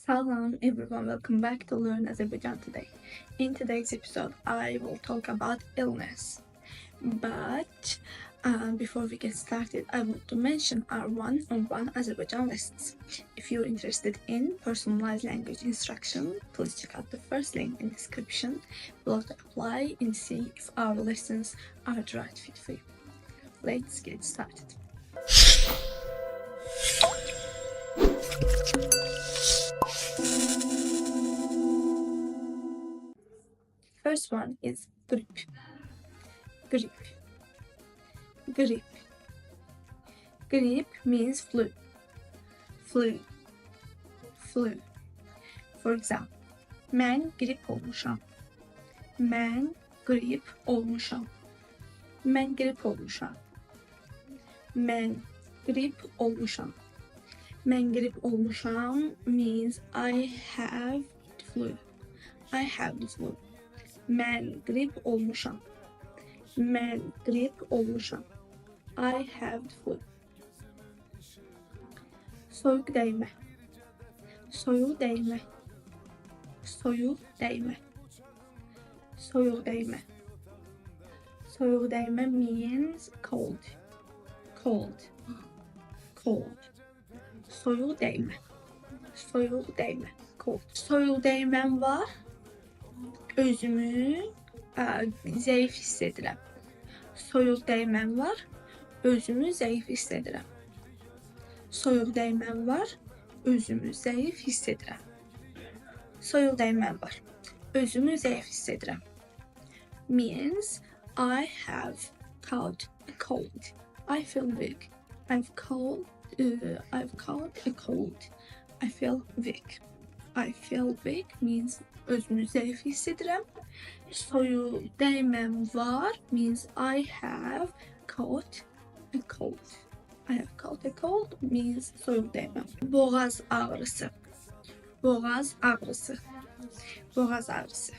Hello everyone, welcome back to Learn Azerbaijan today. In today's episode, I will talk about illness. But before we get started, I want to mention our one-on-one Azerbaijan lessons. If you're interested in personalized language instruction, please check out the first link in the description below to apply and see if our lessons are the right fit for you. Let's get started. First one is grip. Grip. Grip. Grip means flu. Flu. Flu. For example, mən grip olmuşam. Mən grip olmuşam. Mən grip olmuşam. Mən grip olmuşam. Mən grip olmuşam means I have the flu. I have the flu. Mən grip olmuşam. Mən grip olmuşam. I have the flu. Soyuq dəymə. Soyuq dəymə. Soyuq dəymə. Soyuq dəymə. Soyuq dəymə means cold. Cold. Cold. Soyuq dəymə. Soyuq dəymə. Cold. Soyuq dəyməm var. Özümü zəif hiss edirəm. Soyuq dəyməm var. Özümü zəif hiss edirəm. Soyuq dəyməm var. Özümü zəif hiss edirəm. Soyuq dəyməm var. Özümü zəif hiss edirəm. Means I have caught a cold. I feel weak. I've caught a cold. I feel weak. I feel weak means özümü zəif hiss edirəm. Soyuq dəyməm var means I have caught a cold. I have caught a cold means soyuq dəyməm. Boğaz ağrısı. Boğaz ağrısı. Boğaz ağrısı.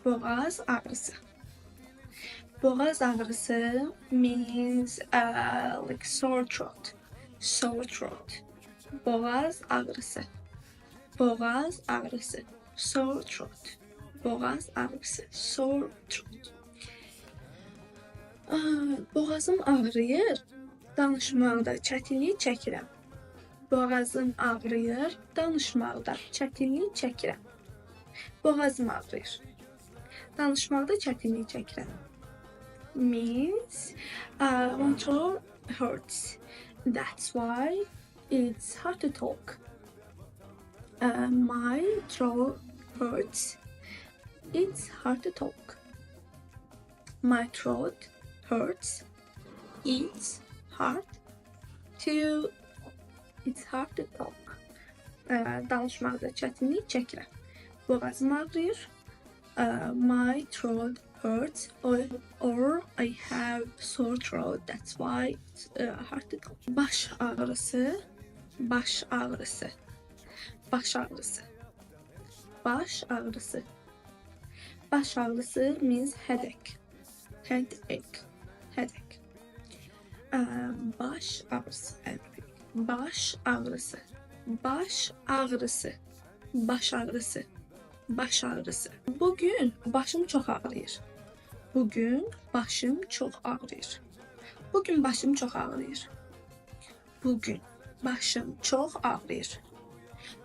Boğaz ağrısı. Boğaz ağrısı means like sore throat. Sore throat. Boğaz ağrısı. Boğaz ağrısı. Sore throat. Boğaz ağrısı. Sore throat. Boğazım ağrıyır. Danışmaqda çətinlik çəkirəm. Boğazım ağrıyır. Danışmaqda çətinlik çəkirəm. Boğazım ağrıyır. Danışmaqda çətinlik çəkirəm. Means my throat hurts. That's why it's hard to talk. My throat hurts. It's hard to talk. My throat hurts. It's hard to talk. Danışmaqda çətinlik çəkirəm. Boğazım ağrıyır. My throat hurts or I have sore throat. That's why it's hard to talk. Baş ağrısı. Baş ağrısı. Baş ağrısı. Baş ağrısı. Baş ağrısı means headache. Headache. Headache. Baş ağrısı. Baş ağrısı. Baş ağrısı. Baş ağrısı. Baş ağrısı. Bugün başım çox ağrıyır. Bugün başım çox ağrıyır. Bugün başım çox ağrıyır. Bugün başım çox ağrıyır.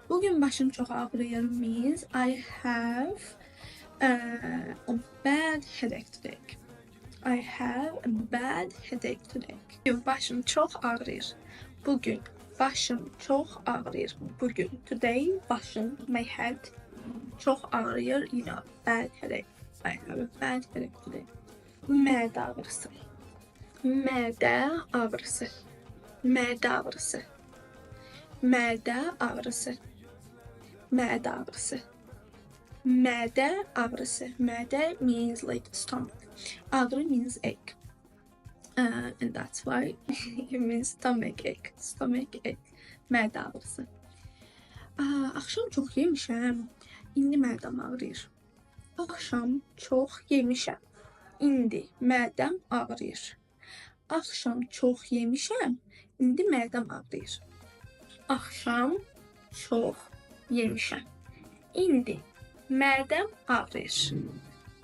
Bugün başım çox ağrıyır means I have a bad headache today. I have a bad headache today. Bugün başım çox ağrıyır. Bugün başım çox ağrıyır. Bugün today başım my head çox ağrıyır. You know, bad headache. I have a bad headache today. Mədə ağrısı. Mədə ağrısı. Mədə ağrısı. Mədə ağrısı. Mədə ağrısı. Mədə ağrısı. Mədə means like stomach. Ağrı means ache. And that's why it means stomach ache. Stomach ache. Mədə ağrısı. Axşam çox yemişəm. İndi mədəm ağrıyır. Axşam çox yemişəm. İndi mədəm ağrıyır. Axşam çox yemişəm. İndi mədəm ağrıyır. Axşam çox yemişəm. İndi mədəm ağrıyır.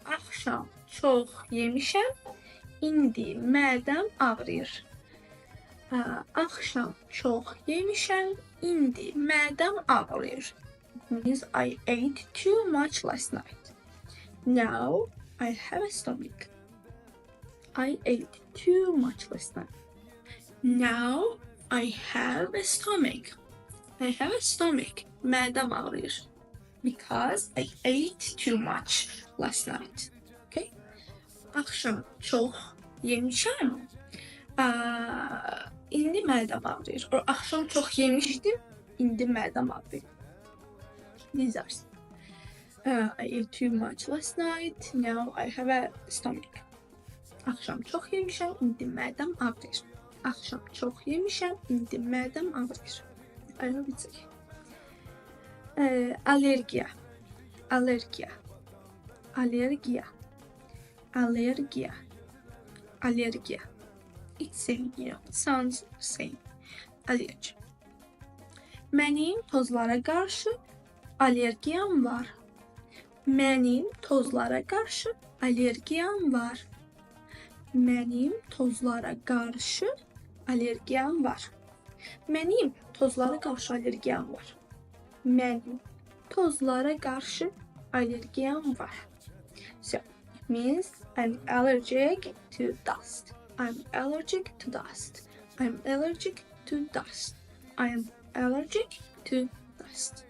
Axşam çox yemişəm. İndi mədəm ağrıyır. Axşam çox yemişəm. İndi mədəm ağrıyır. Means I ate too much last night. Now I have a stomach. I ate too much last night. Now I have a stomach. I have a stomach. Mədəm ağrıyır. Because I ate too much last night. Okay? Axşam çox yemişəm. İndi mədəm ağrıyır. Axşam çox yemişdim. İndi mədəm ağrıyır. These are. I ate too much last night. Now I have a stomach. Axşam çox yemişəm. İndi mədəm ağrıyır. Axşam çox yemişəm. İndi mədəm ağrıyır. I hope it's okay. Allergiya. Allergiya. Allergiya. Allergiya. Allergiya. It's same, you know, sounds same. Allergy. Mənim tozlara qarşı allergiyam var. Mənim tozlara qarşı allergiyam var. Mənim tozlara qarşı allergiyam var. Mənim tozlara qarşı allergiyam var. Mənim tozlara qarşı allergiyam var. So it means I'm allergic to dust. I'm allergic to dust. I'm allergic to dust. I'm allergic to dust.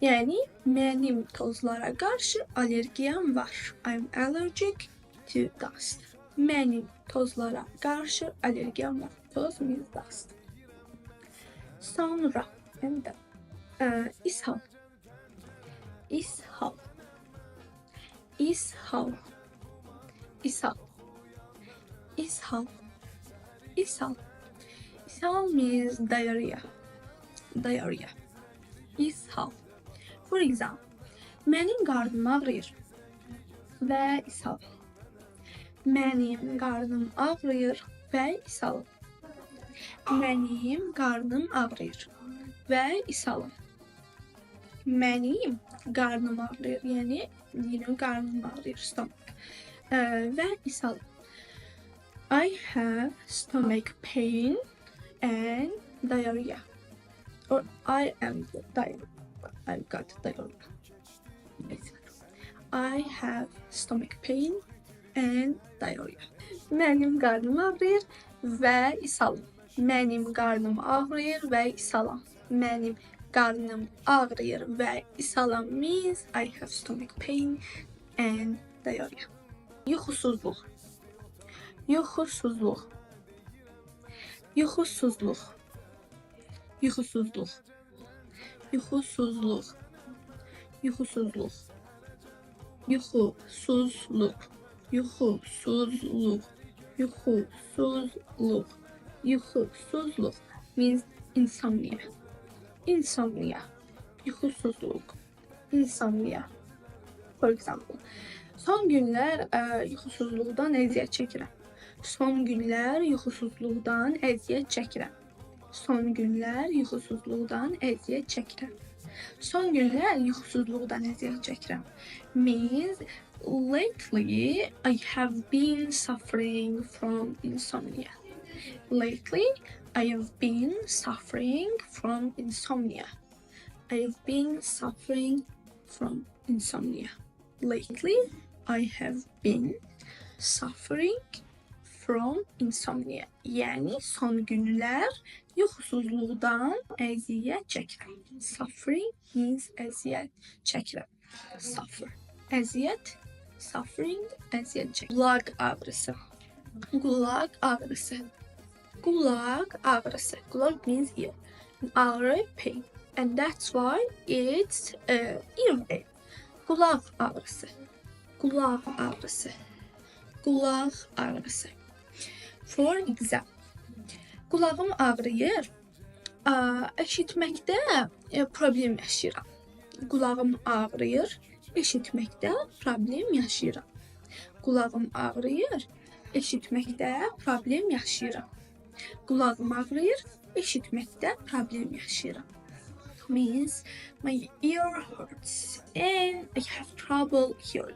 Yani mənim tozlara qarşı allergiyam var. I'm allergic to dust. Mənim tozlara qarşı allergiyam var. Toz means dust. Sonra ishal. Ishal. Ishal. Ishal. Ishal. Ishal. Ishal means diarrhea. Diarrhea. Ishal. For example, mənim qarnım ağrıyır və ishal. Mənim qarnım ağrıyır və ishalım. Mənim qarnım ağrıyır və ishalım. Mənim qarnım ağrıyır, yəni qarnım ağrıyır, stomach. Və ishalım. I have stomach pain and diarrhea. Or I am diarrhea. I've got diarrhea. I have stomach pain and diarrhea. Mənim qarnım ağrıyır və ishalım. Mənim qarnım ağrıyır və ishalım. Mənim qarnım ağrıyır və ishalım means I have stomach pain and diarrhea. Yuxusuzluq. Yuxusuzluq. Yuxusuzluq. Yuxusuzluq. Yuxusuzluq. Yuxusuzluq. Yuxusuzluq. Yuxusuzluq. Yuxusuzluq. Yuxusuzluq means insomnia. Insomnia. Yuxusuzluq. Insomnia. For example, son günlər yuxusuzluqdan əziyyət çəkirəm. Son günlər yuxusuzluqdan əziyyət çəkirəm. Son günlər yuxusuzluqdan əziyyət çəkirəm. Son günlər yuxusuzluqdan əziyyət çəkirəm. Means lately I have been suffering from insomnia. Lately I have been suffering from insomnia. I have been suffering from insomnia. Lately I have been suffering from insomnia. Yəni son günlər yuxusuzluqdan əziyyət çəkirəm. Suffering means əziyyət çəkirəm. Suffer. Əziyyət. Suffering. Əziyyət çəkirəm. Qulaq ağrısı. Qulaq ağrısı. Qulaq ağrısı. Qulaq means ear. Ağrı, pain. And that's why it's ear pain. Qulaq ağrısı. Qulaq ağrısı. Qulaq ağrısı. For example, qulağım ağrıyır. Eşitməkdə problem yaşayıram. Qulağım ağrıyır. Eşitməkdə problem yaşayıram. Qulağım ağrıyır. Eşitməkdə problem yaşayıram. Qulağım ağrıyır. Eşitməkdə problem yaşayıram. means my ear hurts and I have trouble hearing.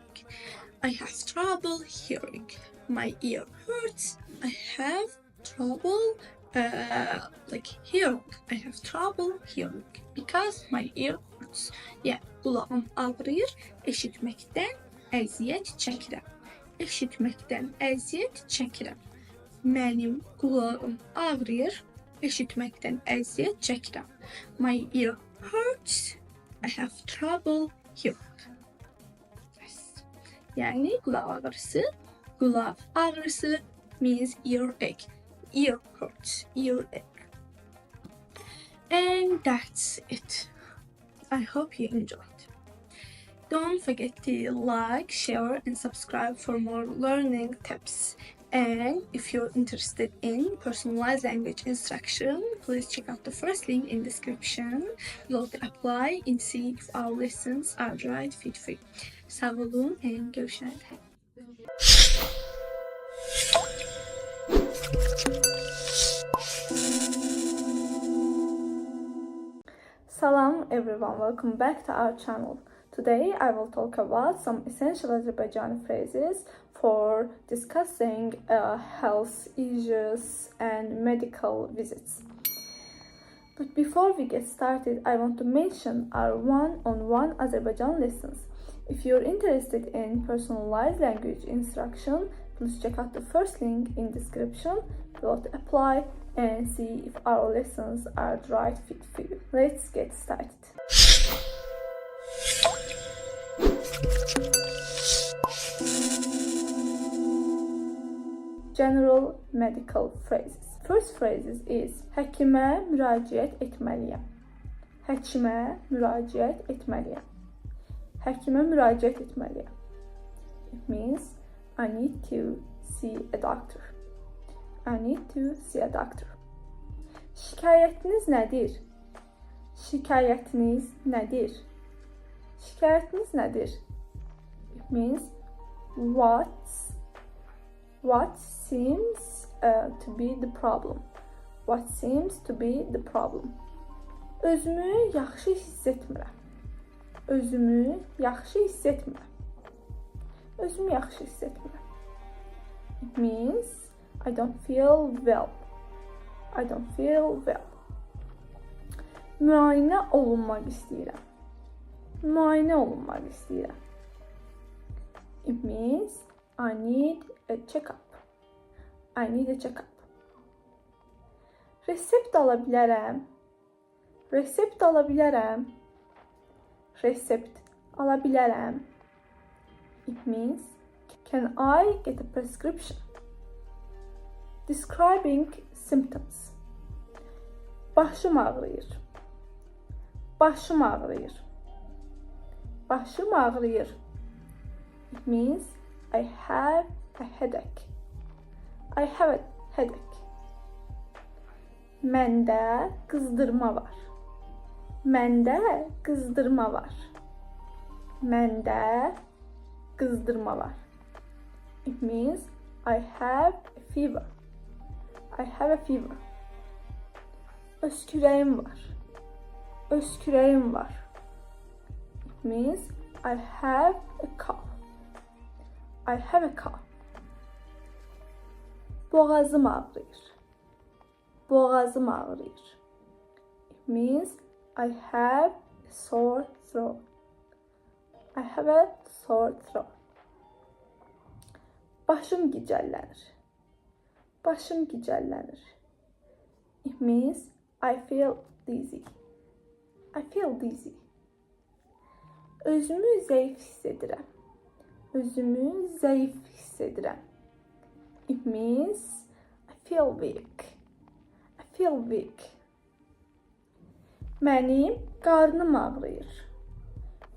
I have trouble hearing. My ear hurts. I have trouble hearing. I have trouble hearing because my ear hurts. Yeah, kulağım ağrıyır. Eşitməkdən əziyyət çəkirəm. Eşitməkdən əziyyət çəkirəm. Mənim kulağım ağrıyır. Eşitməkdən əziyyət çəkirəm. My ear hurts. I have trouble hearing. Yes. Yani kulak ağrısı. Kulak ağrısı means earache. Ear hurts. Earache. And that's it. I hope you enjoyed. Don't forget to like, share, and subscribe for more learning tips. And if you're interested in personalized language instruction, please check out the first link in description. Go to apply and see if our lessons are right fit for you. Sağ olun and görüşene dek. Salam everyone, welcome back to our channel. Today I will talk about some essential Azerbaijani phrases for discussing health issues and medical visits. But before we get started, I want to mention our one-on-one Azerbaijan lessons. If you're interested in personalized language instruction, please check out the first link in description. Go to apply and see if our lessons are the right fit for you. Let's get started. General medical phrases. First phrases is həkimə müraciət etməliyəm. Həkimə müraciət etməliyəm. Həkimə müraciət etməliyəm. It means I need to see a doctor. I need to see a doctor. Şikayətiniz nədir? Şikayətiniz nədir? Şikayətiniz nədir? It means what seems to be the problem. What seems to be the problem. Özümü yaxşı hiss etmirəm. Özümü yaxşı hiss etmirəm. Özümü yaxşı hiss etmirəm. It means I don't feel well. I don't feel well. Müayinə olunmaq istəyirəm. Müayinə olunmaq istəyirəm. It means I need a checkup. I need a checkup. Resept ala bilərəm. Resept ala bilərəm. Resept ala bilərəm. It means can I get a prescription? Describing symptoms. Başım ağrıyır. Başım ağrıyır. Başım ağrıyır. It means I have a headache. I have a headache. Məndə qızdırma var. Məndə qızdırma var. Məndə qızdırma var. It means I have a fever. I have a fever. Öskürəyim var. Öskürəyim var. It means I have a cough. I have a cough. Boğazım ağrıyır. Boğazım ağrıyır. It means I have a sore throat. I have a sore throat. Başım gicəllənir. Başım gicəllənir. It means I feel dizzy. I feel dizzy. Özümü zəif hiss edirəm. Özümü zəif hiss edirəm. It means I feel weak. I feel weak. Mənim qarnım ağrıyır.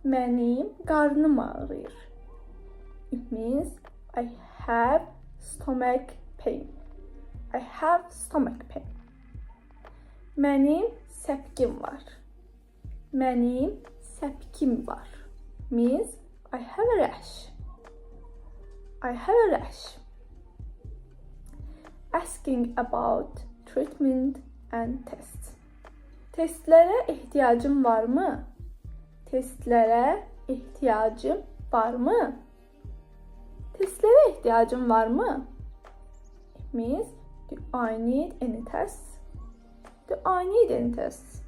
Mənim qarnım ağrıyır. It means I have stomach pain. I have stomach pain. Mənim səpkim var. Mənim səpkim var. Means I have a rash. I have a rash. Asking about treatment and tests. Testlere ihtiyacın var mı? Testlere ihtiyacım var mı? Testlere ihtiyacın var mı? It means, do I need any tests? Do I need any tests?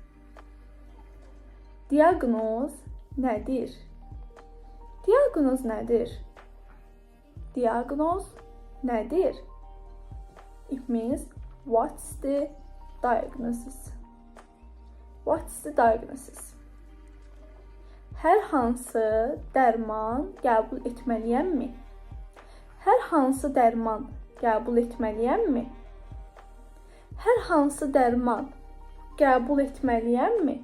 Diagnoz nedir? Diagnoz nedir? Diagnoz nedir? It means, what's the diagnosis? What's the diagnosis? Hər hansı dərman qəbul etməliyəmmi? Hər hansı dərman qəbul etməliyəmmi? Hər hansı dərman qəbul etməliyəmmi?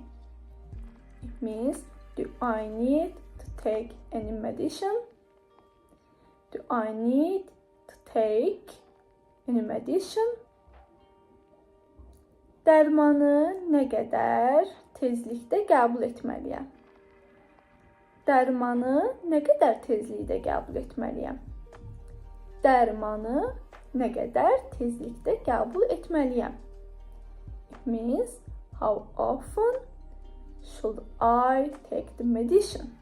It means, do I need to take any medicine? Do I need to take any medicine? Dərmanı nə qədər tezlikdə qəbul etməliyəm? Dərmanı nə qədər tezlikdə qəbul etməliyəm? Dərmanı nə qədər tezlikdə qəbul etməliyəm? It means, how often should I take the medicine?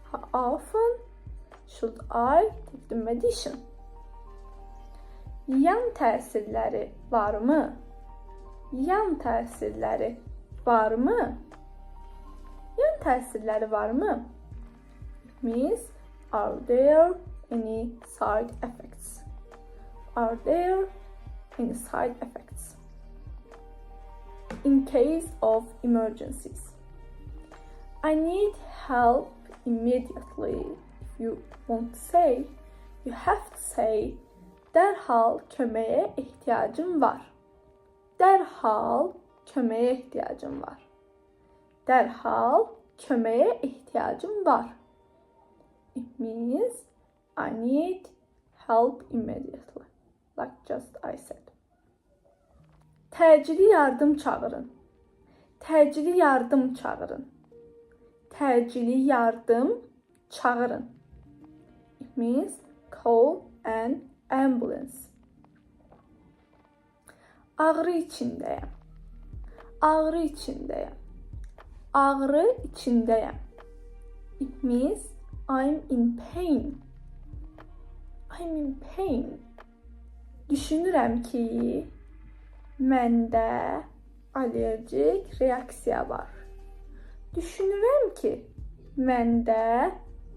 How often should I take the medicine? Yan təsirləri varmı? Yan təsirləri varmı? Yan təsirləri varmı? It means, are there any side effects? Are there any side effects? In case of emergencies, I need help immediately. If you want to say, you have to say, dərhal köməyə ehtiyacım var. Dərhal köməyə ehtiyacım var. Dərhal köməyə ehtiyacım var. It means, I need help immediately. Like just I said. Təcili yardım çağırın. Təcili yardım çağırın. Təcili yardım çağırın. It means, call an ambulance. Ağrı içindəyəm. Ağrı içindəyəm. Ağrı içindəyəm. It means, I'm in pain. I'm in pain. Düşünürəm ki, məndə allergik reaksiya var. Düşünürəm ki, məndə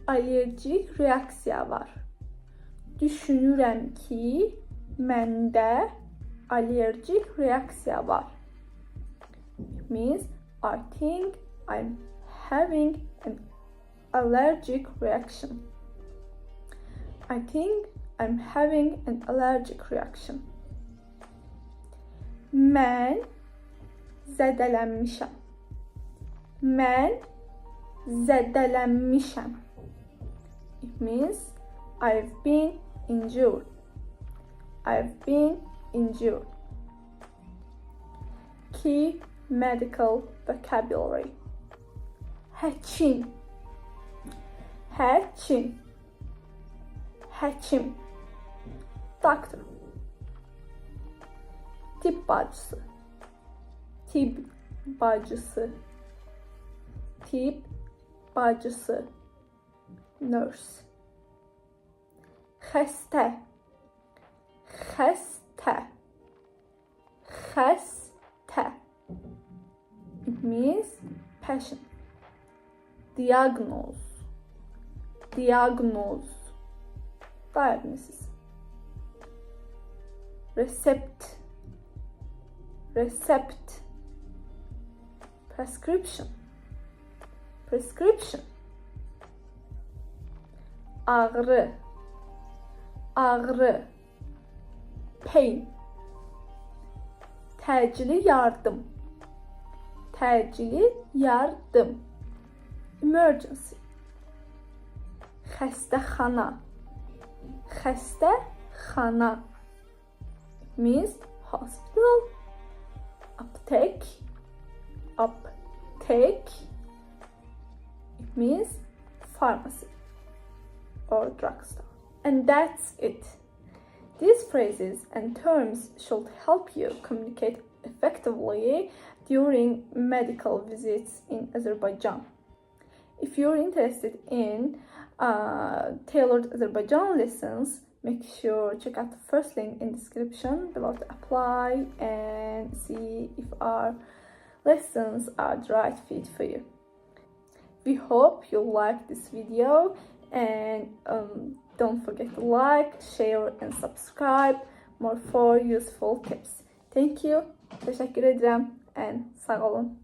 allergik reaksiya var. Düşünürəm ki, məndə allergik reaksiya var. It means, I think I'm having an allergic reaction. I think I'm having an allergic reaction. Mən zədələnmişəm. Mən zədələnmişəm. It means, I've been injured. I've been injured. Key medical vocabulary. Həkim. Həkim. Həkim. Doctor. Tibb bacısı. Tibb bacısı. Tibb bacısı. Nurse. Xəstə. Xəstə. Xəstə. It means patient. Diagnose. Diagnose. Diagnosis. Recept. Recept. Prescription. Prescription. Ağrı. Ağrı. Pain. Təcili yardım. Təcili yardım. Emergency. Xəstəxana. Xəstəxana. It means hospital. Aptek. Aptek. It means pharmacy or drugstore. And that's it. These phrases and terms should help you communicate effectively during medical visits in Azerbaijan. If you're interested in tailored Azerbaijan lessons, make sure check out the first link in description below to apply and see if our lessons are the right fit for you. We hope you like this video, and don't forget to like, share and subscribe more for useful tips. Thank you. Teşekkür ederim and sağ olun.